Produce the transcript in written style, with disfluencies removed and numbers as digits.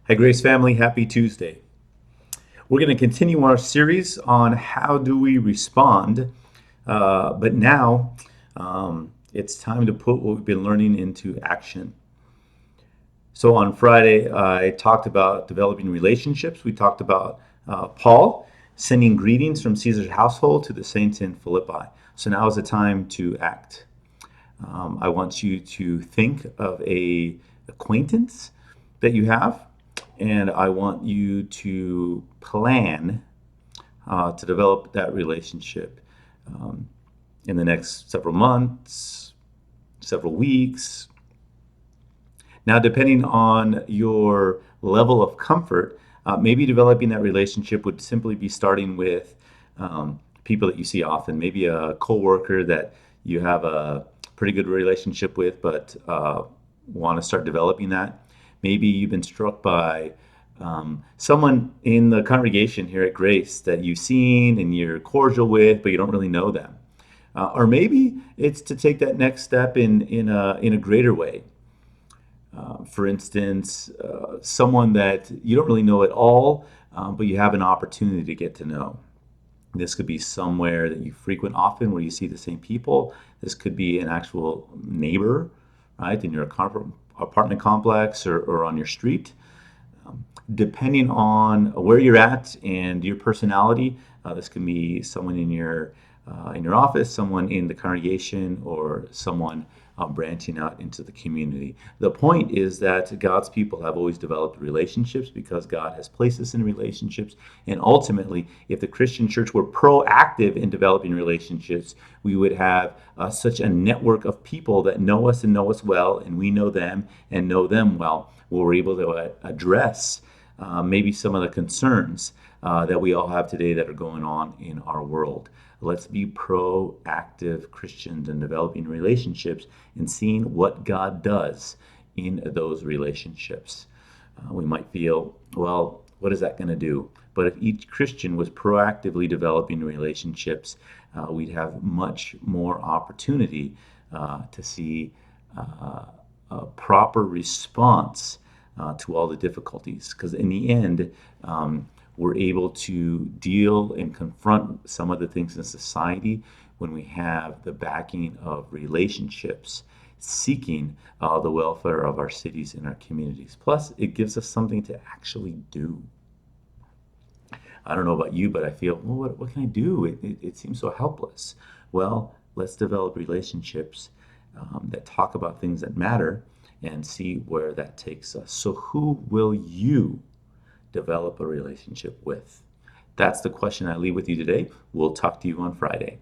Hi, Grace family. Happy Tuesday. We're going to continue our series on how do we respond, but now it's time to put what we've been learning into action. So on Friday, I talked about developing relationships. We talked about Paul sending greetings from Caesar's household to the saints in Philippi. So now is the time to act. I want you to think of a acquaintance that you have, and I want you to plan to develop that relationship um, in the next several months, several weeks. Now, depending on your level of comfort, maybe developing that relationship would simply be starting with people that you see often, maybe a coworker that you have a pretty good relationship with, but want to start developing that. Maybe you've been struck by someone in the congregation here at Grace that you've seen and you're cordial with, but you don't really know them. Or maybe it's to take that next step in a greater way. For instance, someone that you don't really know at all, but you have an opportunity to get to know. This could be somewhere that you frequent often where you see the same people. This could be an actual neighbor, right, in your apartment complex or on your street. Depending on where you're at and your personality, this can be someone in your office, someone in the congregation, or someone branching out into the community. The point is that God's people have always developed relationships because God has placed us in relationships. And ultimately, if the Christian church were proactive in developing relationships, we would have such a network of people that know us and know us well, and we know them and know them well. We're able to address maybe some of the concerns that we all have today that are going on in our world. Let's be proactive Christians in developing relationships and seeing what God does in those relationships. We might feel, well, what is that going to do? But if each Christian was proactively developing relationships, we'd have much more opportunity to see a proper response to all the difficulties. Because in the end, we're able to deal and confront some of the things in society when we have the backing of relationships seeking the welfare of our cities and our communities. Plus, it gives us something to actually do. I don't know about you, but I feel, well, what can I do? It seems so helpless. Well, let's develop relationships that talk about things that matter and see where that takes us. So, who will you develop a relationship with? That's the question I leave with you today. We'll talk to you on Friday.